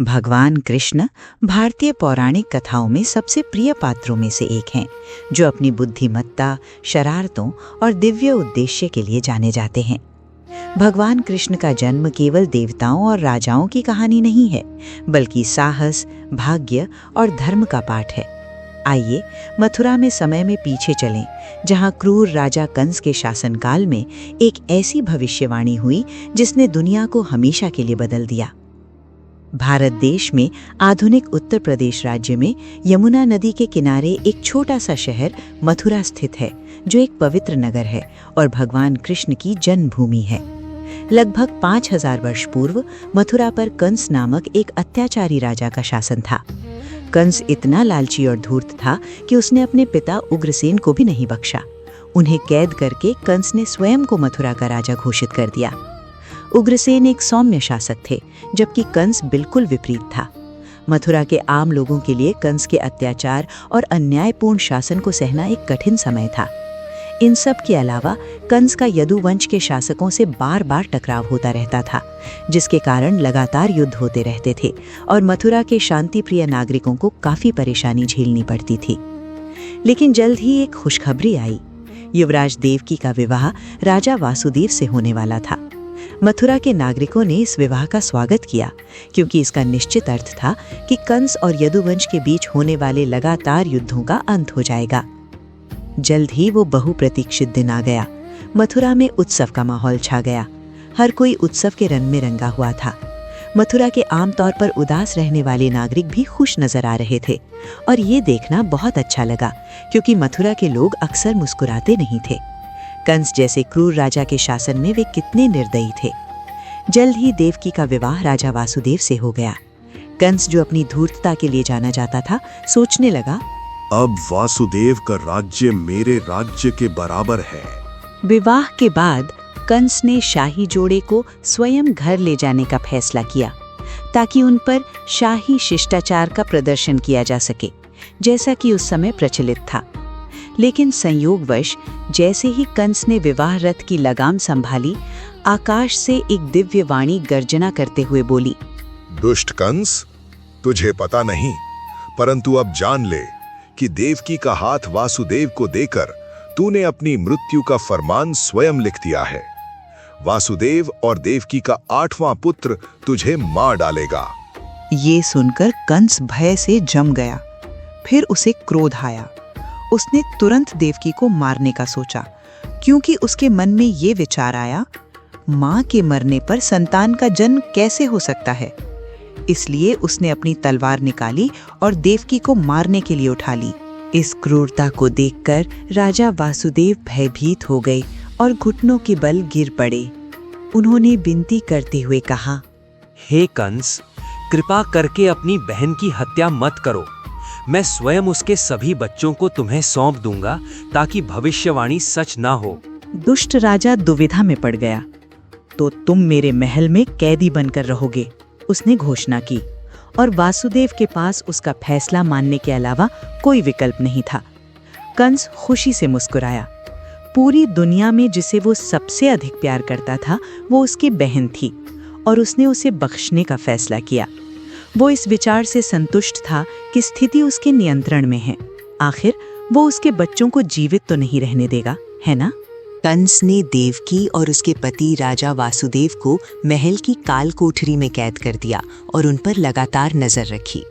भगवान कृष्ण भारतीय पौराणिक कथाओं में सबसे प्रिय पात्रों में से एक हैं, जो अपनी बुद्धिमत्ता, शरारतों और दिव्य उद्देश्य के लिए जाने जाते हैं। भगवान कृष्ण का जन्म केवल देवताओं और राजाओं की कहानी नहीं है, बल्कि साहस, भाग्य और धर्म का पाठ है। आइए मथुरा में समय में पीछे चलें, जहां क्रूर राजा कंस के शासनकाल में एक ऐसी भविष्यवाणी हुई जिसने दुनिया को हमेशा के लिए बदल दिया। भारत देश में आधुनिक उत्तर प्रदेश राज्य में यमुना नदी के किनारे एक छोटा सा शहर मथुरा स्थित है, जो एक पवित्र नगर है और भगवान कृष्ण की जन्मभूमि है। लगभग 5000 वर्ष पूर्व मथुरा पर कंस नामक एक अत्याचारी राजा का शासन था। कंस इतना लालची और धूर्त था कि उसने अपने पिता उग्रसेन को भी नहीं बख्शा। उन्हें कैद करके कंस ने स्वयं को मथुरा का राजा घोषित कर दिया। उग्रसेन एक सौम्य शासक थे, जबकि कंस बिल्कुल विपरीत था। मथुरा के आम लोगों के लिए कंस के अत्याचार और अन्यायपूर्ण शासन को सहना एक कठिन समय था। इन सब के अलावा कंस का यदुवंश के शासकों से बार बार टकराव होता रहता था, जिसके कारण लगातार युद्ध होते रहते थे और मथुरा के शांतिप्रिय नागरिकों को काफी परेशानी झेलनी पड़ती थी। लेकिन जल्द ही एक खुशखबरी आई। युवराज देवकी का विवाह राजा वासुदेव से होने वाला था। मथुरा के नागरिकों ने इस विवाह का स्वागत किया, क्योंकि इसका निश्चित अर्थ था कि कंस और यदुवंश के बीच होने वाले लगातार युद्धों का अंत हो जाएगा। जल्द ही वो बहुप्रतीक्षित दिन आ गया। मथुरा में उत्सव का माहौल छा गया। हर कोई उत्सव के रंग में रंगा हुआ था। मथुरा के आमतौर पर उदास रहने वाले नागरिक भी खुश नजर आ रहे थे, और ये देखना बहुत अच्छा लगा, क्योंकि मथुरा के लोग अक्सर मुस्कुराते नहीं थे। कंस जैसे क्रूर राजा के शासन में वे कितने निर्दयी थे। जल्द ही देवकी का विवाह राजा वासुदेव से हो गया। कंस, जो अपनी धूर्तता के लिए जाना जाता था, सोचने लगा, अब वासुदेव का राज्य मेरे राज्य के बराबर है। विवाह के बाद कंस ने शाही जोड़े को स्वयं घर ले जाने का फैसला किया, ताकि उन पर शाही शिष्टाचार का प्रदर्शन किया जा सके, जैसा कि उस समय प्रचलित था। लेकिन संयोगवश जैसे ही कंस ने विवाह रथ की लगाम संभाली, आकाश से एक दिव्य वाणी गर्जना करते हुए बोली, दुष्ट कंस, तुझे पता नहीं, परंतु अब जान ले कि देवकी का हाथ वासुदेव को देकर तूने अपनी मृत्यु का फरमान स्वयं लिख दिया है। वासुदेव और देवकी का 8वां पुत्र तुझे मार डालेगा। ये सुनकर कंस भय से जम गया। फिर उसे क्रोध आया। उसने तुरंत देवकी को मारने का सोचा, क्योंकि उसके मन में ये विचार आया, मां के मरने पर संतान का जन्म कैसे हो सकता है। इसलिए उसने अपनी तलवार निकाली और देवकी को मारने के लिए उठा ली। इस क्रूरता को देखकर राजा वासुदेव भयभीत हो गए और घुटनों के बल गिर पड़े। उन्होंने विनती करते हुए कहा, हे कंस, कृपा करके अपनी बहन की हत्या मत करो। मैं स्वयं उसके सभी बच्चों को तुम्हें सौंप दूंगा, ताकि भविष्यवाणी सच ना हो। दुष्ट राजा दुविधा में पड़ गया। तो तुम मेरे महल में कैदी बनकर रहोगे, उसने घोषणा की, और वासुदेव के पास उसका फैसला मानने के अलावा कोई विकल्प नहीं था। कंस खुशी से मुस्कुराया। पूरी दुनिया में जिसे वो सबसे अधिक प्यार करता था, वो उसकी बहन थी, और उसने उसे बख्शने का फैसला किया। वो इस विचार से संतुष्ट था कि स्थिति उसके नियंत्रण में है। आखिर वो उसके बच्चों को जीवित तो नहीं रहने देगा, है ना? कंस ने देवकी और उसके पति राजा वासुदेव को महल की काल कोठरी में कैद कर दिया और उन पर लगातार नजर रखी।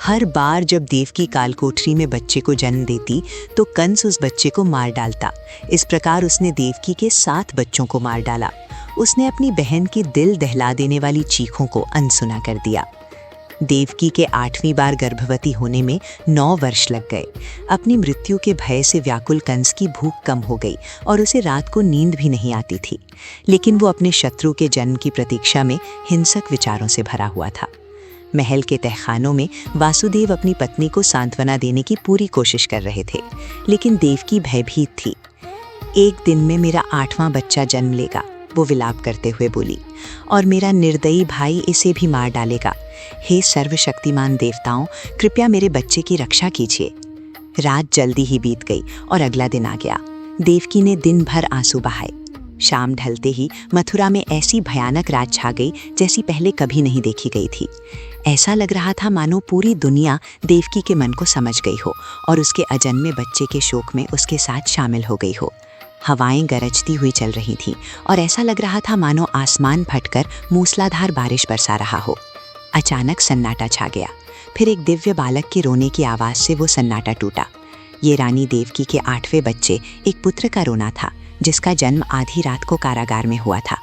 हर बार जब देवकी काल कोठरी में बच्चे को जन्म देती, तो कंस उस बच्चे को मार डालता। इस प्रकार उसने देवकी के 7 बच्चों को मार डाला। उसने अपनी बहन की दिल दहला देने वाली चीखों को अनसुना कर दिया। देवकी के 8वीं बार गर्भवती होने में 9 वर्ष लग गए। अपनी मृत्यु के भय से व्याकुल कंस की भूख कम हो गई और उसे रात को नींद भी नहीं आती थी। लेकिन वो अपने शत्रु के जन्म की प्रतीक्षा में हिंसक विचारों से भरा हुआ था। महल के तहखानों में वासुदेव अपनी पत्नी को सांत्वना देने की पूरी कोशिश कर रहे थे, लेकिन देवकी भयभीत थी। एक दिन में मेरा 8वां बच्चा जन्म लेगा, वो विलाप करते हुए बोली, और मेरा निर्दयी भाई इसे भी मार डालेगा। हे सर्वशक्तिमान देवताओं, कृपया मेरे बच्चे की रक्षा कीजिए। रात जल्दी ही बीत गई और अगला दिन आ गया। देवकी ने दिन भर आंसू बहाए। शाम ढलते ही मथुरा में ऐसी भयानक रात छा गई जैसी पहले कभी नहीं देखी गई थी। ऐसा लग रहा था मानो पूरी दुनिया देवकी के मन को समझ गई हो और उसके अजन्मे बच्चे के शोक में उसके साथ शामिल हो गई हो। हवाएं गरजती हुई चल रही थीं और ऐसा लग रहा था मानो आसमान फटकर मूसलाधार बारिश बरसा रहा हो। अचानक सन्नाटा छा गया। फिर एक दिव्य बालक के रोने की आवाज़ से वो सन्नाटा टूटा। ये रानी देवकी के 8वें बच्चे एक पुत्र का रोना था, जिसका जन्म आधी रात को कारागार में हुआ था।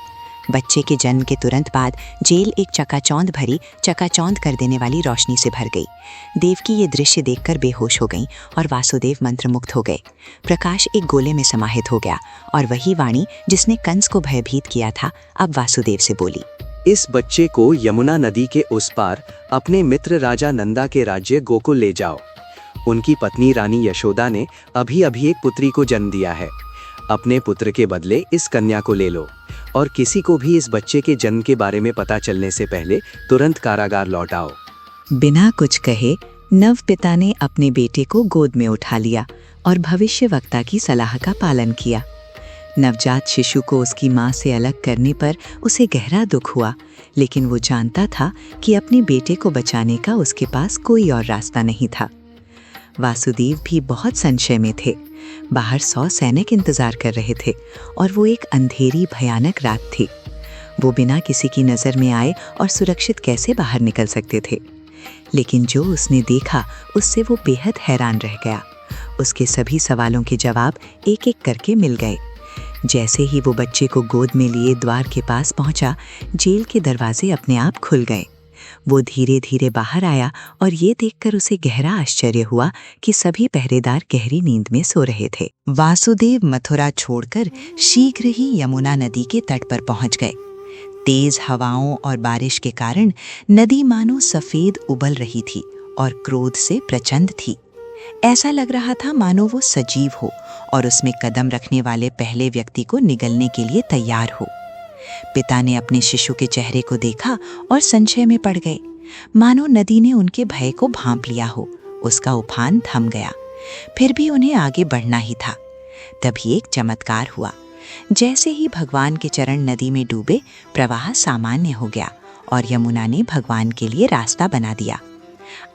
बच्चे के जन्म के तुरंत बाद जेल एक चकाचौंध कर देने वाली रोशनी से भर गई। देवकी ये दृश्य देखकर बेहोश हो गईं और वासुदेव मंत्रमुग्ध हो गए। प्रकाश एक गोले में समाहित हो गया और वही वाणी जिसने कंस को भयभीत किया था अब वासुदेव से बोली। इस बच्चे को यमुना नदी के उस पार अपने मित्र राजा नंदा के राज्य गोकुल ले जाओ। उनकी पत्नी रानी यशोदा ने अभी अभी एक पुत्री को जन्म दिया है। अपने पुत्र के बदले इस कन्या को ले लो और किसी को भी इस बच्चे के जन्म के बारे में पता चलने से पहले तुरंत कारागार लौट आओ। बिना कुछ कहे नव पिता ने अपने बेटे को गोद में उठा लिया और भविष्यवक्ता की सलाह का पालन किया। नवजात शिशु को उसकी मां से अलग करने पर उसे गहरा दुख हुआ, लेकिन वो जानता था कि अपने बेटे को बचाने का उसके पास कोई और रास्ता नहीं था। वासुदेव भी बहुत संशय में थे। बाहर 100 सैनिक इंतजार कर रहे थे और वो एक अंधेरी भयानक रात थी। वो बिना किसी की नज़र में आए और सुरक्षित कैसे बाहर निकल सकते थे। लेकिन जो उसने देखा उससे वो बेहद हैरान रह गया। उसके सभी सवालों के जवाब एक एक करके मिल गए। जैसे ही वो बच्चे को गोद में लिए द्वार के पास पहुंचा, जेल के दरवाजे अपने आप खुल गए। वो धीरे धीरे बाहर आया और ये देखकर उसे गहरा आश्चर्य हुआ कि सभी पहरेदार गहरी नींद में सो रहे थे। वासुदेव मथुरा छोड़कर शीघ्र ही यमुना नदी के तट पर पहुंच गए। तेज हवाओं और बारिश के कारण नदी मानो सफेद उबल रही थी और क्रोध से प्रचंड थी। ऐसा लग रहा था मानो वो सजीव हो और उसमें कदम रखने वाले पहले व्यक्ति को निगलने के लिए तैयार हो। पिता ने अपने शिशु के चेहरे को देखा और संशय में पड़ गए, मानो नदी ने उनके भय को भांप लिया हो। उसका उफान थम गया, फिर भी उन्हें आगे बढ़ना ही था। तभी एक चमत्कार हुआ। जैसे ही भगवान के चरण नदी में डूबे, प्रवाह सामान्य हो गया और यमुना ने भगवान के लिए रास्ता बना दिया।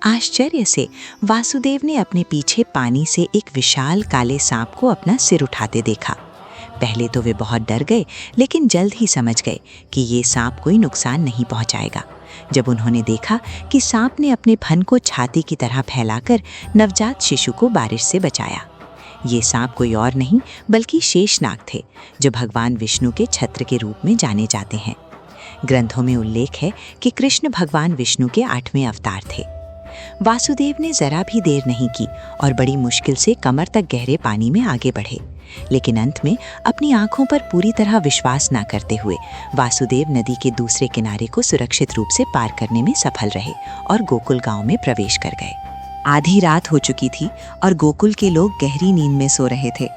आश्चर्य से वासुदेव ने अपने पीछे पानी से एक विशाल काले सांप को अपना सिर उठाते देखा। पहले तो वे बहुत डर गए, लेकिन जल्द ही समझ गए कि ये सांप कोई नुकसान नहीं पहुंचाएगा। जब उन्होंने देखा कि सांप ने अपने फन को छाती की तरह फैलाकर नवजात शिशु को बारिश से बचाया। ये सांप कोई और नहीं बल्कि शेषनाग थे, जो भगवान विष्णु के छत्र के रूप में जाने जाते हैं। ग्रंथों में उल्लेख है कि कृष्ण भगवान विष्णु के 8वें अवतार थे। वासुदेव ने जरा भी देर नहीं की और बड़ी मुश्किल से कमर तक गहरे पानी में आगे बढ़े, लेकिन अंत में अपनी आंखों पर पूरी तरह विश्वास न करते हुए वासुदेव नदी के दूसरे किनारे को सुरक्षित रूप से पार करने में सफल रहे और गोकुल गांव में प्रवेश कर गए। आधी रात हो चुकी थी और गोकुल के लोग गहरी नींद में सो रहे थे,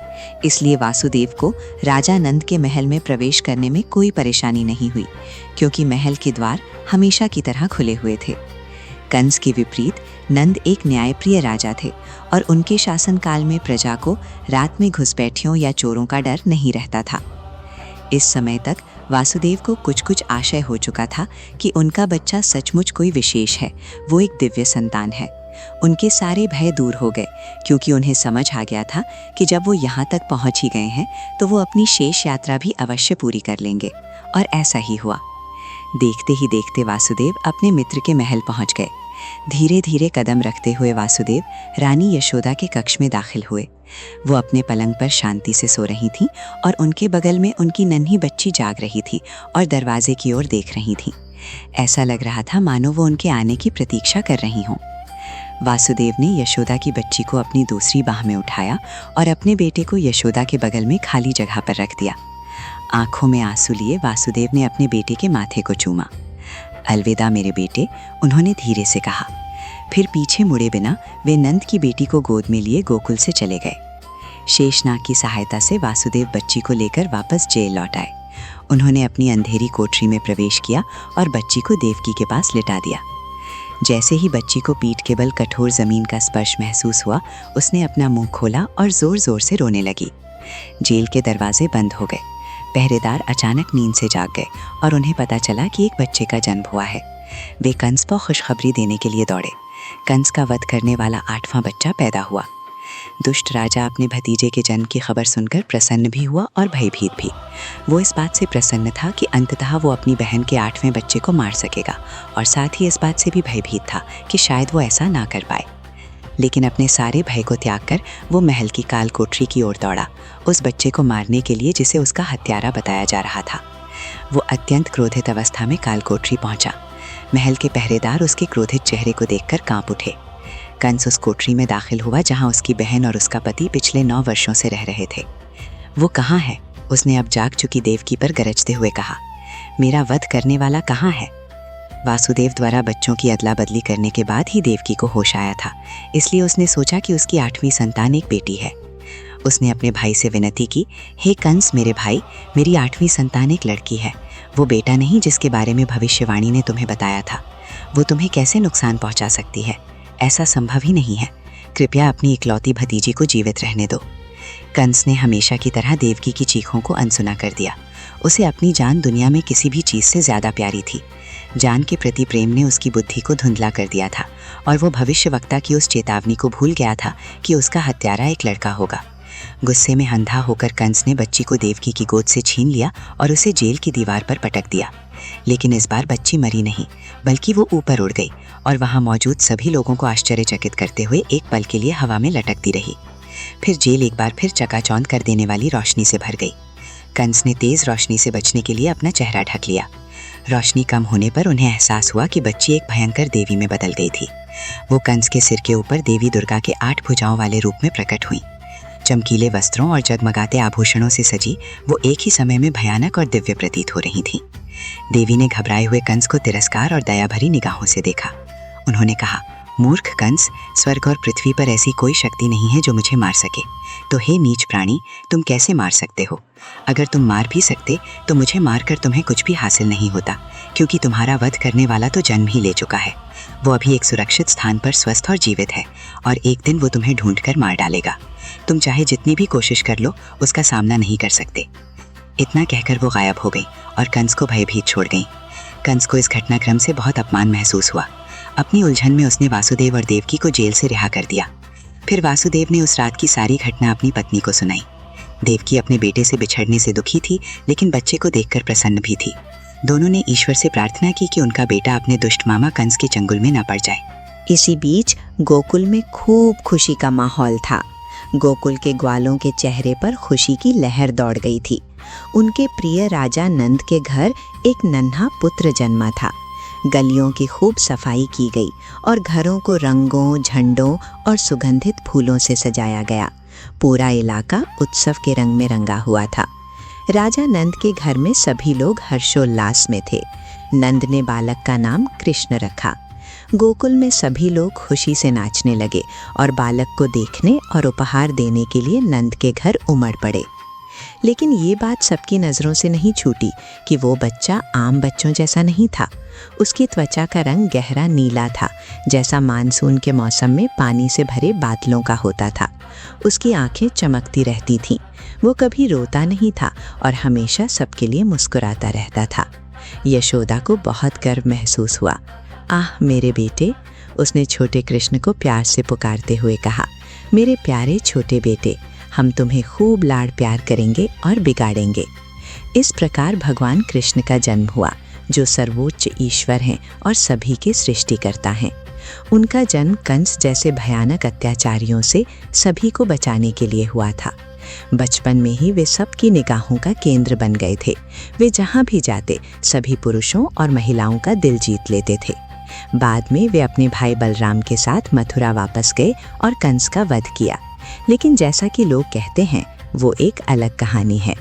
इसलिए वासुदेव को राजा नंद के महल में प्रवेश करने में कोई परेशानी नहीं हुई, क्योंकि महल के द्वार हमेशा की तरह खुले हुए थे। कंस के विपरीत नंद एक न्यायप्रिय राजा थे और उनके शासनकाल में प्रजा को रात में घुसपैठियों या चोरों का डर नहीं रहता था। इस समय तक वासुदेव को कुछ आशय हो चुका था कि उनका बच्चा सचमुच कोई विशेष है, वो एक दिव्य संतान है। उनके सारे भय दूर हो गए, क्योंकि उन्हें समझ आ गया था कि जब वो यहाँ तक पहुँच ही गए हैं तो वो अपनी शेष यात्रा भी अवश्य पूरी कर लेंगे, और ऐसा ही हुआ। देखते ही देखते वासुदेव अपने मित्र के महल पहुँच गए। धीरे धीरे कदम रखते हुए वासुदेव रानी यशोदा के कक्ष में दाखिल हुए। वो अपने पलंग पर शांति से सो रही थीं और उनके बगल में उनकी नन्ही बच्ची जाग रही थी और दरवाजे की ओर देख रही थीं। ऐसा लग रहा था मानो वो उनके आने की प्रतीक्षा कर रही हों। वासुदेव ने यशोदा की बच्ची को अपनी दूसरी बाह में उठाया और अपने बेटे को यशोदा के बगल में खाली जगह पर रख दिया। आंखों में आंसू लिए वासुदेव ने अपने बेटे के माथे को चूमा। अलविदा मेरे बेटे, उन्होंने धीरे से कहा। फिर पीछे मुड़े बिना वे नंद की बेटी को गोद में लिए गोकुल से चले गए। शेषनाग की सहायता से वासुदेव बच्ची को लेकर वापस जेल लौट आए। उन्होंने अपनी अंधेरी कोठरी में प्रवेश किया और बच्ची को देवकी के पास लिटा दिया। जैसे ही बच्ची को पीठ के बल कठोर जमीन का स्पर्श महसूस हुआ, उसने अपना मुंह खोला और जोर जोर से रोने लगी। जेल के दरवाजे बंद हो गए। पहरेदार अचानक नींद से जाग गए और उन्हें पता चला कि एक बच्चे का जन्म हुआ है। वे कंस को खुशखबरी देने के लिए दौड़े। कंस का वध करने वाला 8वां बच्चा पैदा हुआ। दुष्ट राजा अपने भतीजे के जन्म की खबर सुनकर प्रसन्न भी हुआ और भयभीत भी। वो इस बात से प्रसन्न था कि अंततः वो अपनी बहन के 8वें बच्चे को मार सकेगा, और साथ ही इस बात से भी भयभीत था कि शायद वो ऐसा ना कर पाए। लेकिन अपने सारे भय को त्याग कर वो महल की काल कोठरी की ओर दौड़ा, उस बच्चे को मारने के लिए जिसे उसका हत्यारा बताया जा रहा था। वो अत्यंत क्रोधित अवस्था में काल कोठरी पहुंचा। महल के पहरेदार उसके क्रोधित चेहरे को देखकर कांप उठे। कंस उस कोठरी में दाखिल हुआ जहां उसकी बहन और उसका पति पिछले 9 वर्षों से रह रहे थे। वो कहाँ है? उसने अब जाग चुकी देवकी पर गरजते हुए कहा। मेरा वध करने वाला कहाँ है? वासुदेव द्वारा बच्चों की अदला बदली करने के बाद ही देवकी को होश आया था, इसलिए उसने सोचा कि उसकी 8वीं संतान एक बेटी है। उसने अपने भाई से विनती की, हे कंस मेरे भाई, मेरी 8वीं संतान एक लड़की है। वो बेटा नहीं जिसके बारे में भविष्यवाणी ने तुम्हें बताया था। वो तुम्हें कैसे नुकसान पहुंचा सकती है? ऐसा संभव ही नहीं है। कृपया अपनी इकलौती भतीजी को जीवित रहने दो। कंस ने हमेशा की तरह देवकी की चीखों को अनसुना कर दिया। उसे अपनी जान दुनिया में किसी भी चीज़ से ज़्यादा प्यारी थी। जान के प्रति प्रेम ने उसकी बुद्धि को धुंधला कर दिया था, और वो भविष्यवक्ता की उस चेतावनी को भूल गया था कि उसका हत्यारा एक लड़का होगा। गुस्से में अंधा होकर कंस ने बच्ची को देवकी की गोद से छीन लिया और उसे जेल की दीवार पर पटक दिया। लेकिन इस बार बच्ची मरी नहीं, बल्कि वो ऊपर उड़ गई और वहाँ मौजूद सभी लोगों को आश्चर्यचकित करते हुए एक पल के लिए हवा में लटकती रही। फिर जेल एक बार फिर चकाचौंध कर देने वाली रोशनी से भर गई। कंस ने तेज रोशनी से बचने के लिए अपना चेहरा ढक लिया। रोशनी कम होने पर उन्हें एहसास हुआ कि बच्ची एक भयंकर देवी में बदल गई थी। वो कंस के सिर के ऊपर देवी दुर्गा के 8 भुजाओं वाले रूप में प्रकट हुई। चमकीले वस्त्रों और जगमगाते आभूषणों से सजी वो एक ही समय में भयानक और दिव्य प्रतीत हो रही थीं। देवी ने घबराए हुए कंस को तिरस्कार और दया भरी निगाहों से देखा। उन्होंने कहा, मूर्ख कंस, स्वर्ग और पृथ्वी पर ऐसी कोई शक्ति नहीं है जो मुझे मार सके। तो हे नीच प्राणी, तुम कैसे मार सकते हो? अगर तुम मार भी सकते तो मुझे मारकर तुम्हें कुछ भी हासिल नहीं होता, क्योंकि तुम्हारा वध करने वाला तो जन्म ही ले चुका है। वो अभी एक सुरक्षित स्थान पर स्वस्थ और जीवित है, और एक दिन वो तुम्हें ढूंढकर मार डालेगा। तुम चाहे जितनी भी कोशिश कर लो, उसका सामना नहीं कर सकते। इतना कहकर वो गायब हो गई और कंस को भयभीत छोड़ गई। कंस को इस घटनाक्रम से बहुत अपमान महसूस हुआ। अपनी उलझन में उसने वासुदेव और देवकी को जेल से रिहा कर दिया। फिर वासुदेव ने उस रात की सारी घटना अपनी पत्नी को सुनाई। देवकी अपने बेटे से बिछड़ने से दुखी थी, लेकिन बच्चे को देखकर प्रसन्न भी थी। दोनों ने ईश्वर से प्रार्थना की कि उनका बेटा अपने दुष्ट मामा कंस के चंगुल में न पड़ जाए। इसी बीच गोकुल में खूब खुशी का माहौल था। गोकुल के ग्वालों के चेहरे पर खुशी की लहर दौड़ गई थी। उनके प्रिय राजा नंद के घर एक नन्हा पुत्र जन्मा था। गलियों की खूब सफाई की गई और घरों को रंगों, झंडों और सुगंधित फूलों से सजाया गया। पूरा इलाका उत्सव के रंग में रंगा हुआ था। राजा नंद के घर में सभी लोग हर्षोल्लास में थे। नंद ने बालक का नाम कृष्ण रखा। गोकुल में सभी लोग खुशी से नाचने लगे और बालक को देखने और उपहार देने के लिए नंद के घर उमड़ पड़े। लेकिन ये बात सबकी नज़रों से नहीं छूटी कि वो बच्चा आम बच्चों जैसा नहीं था। उसकी त्वचा का रंग गहरा नीला था, जैसा मानसून के मौसम में पानी से भरे बादलों का होता था। उसकी आंखें चमकती रहती थीं। वो कभी रोता नहीं था और हमेशा सबके लिए मुस्कुराता रहता था। यशोदा को बहुत गर्व महसूस हुआ। आह मेरे बेटे, उसने छोटे कृष्ण को प्यार से पुकारते हुए कहा, मेरे प्यारे छोटे बेटे, हम तुम्हें खूब लाड़ प्यार करेंगे और बिगाड़ेंगे। इस प्रकार भगवान कृष्ण का जन्म हुआ, जो सर्वोच्च ईश्वर हैं और सभी के सृष्टिकर्ता हैं। उनका जन्म कंस जैसे भयानक अत्याचारियों से सभी को बचाने के लिए हुआ था। बचपन में ही वे सबकी निगाहों का केंद्र बन गए थे। वे जहाँ भी जाते सभी पुरुषों और महिलाओं का दिल जीत लेते थे। बाद में वे अपने भाई बलराम के साथ मथुरा वापस गए और कंस का वध किया। लेकिन जैसा कि लोग कहते हैं, वो एक अलग कहानी है।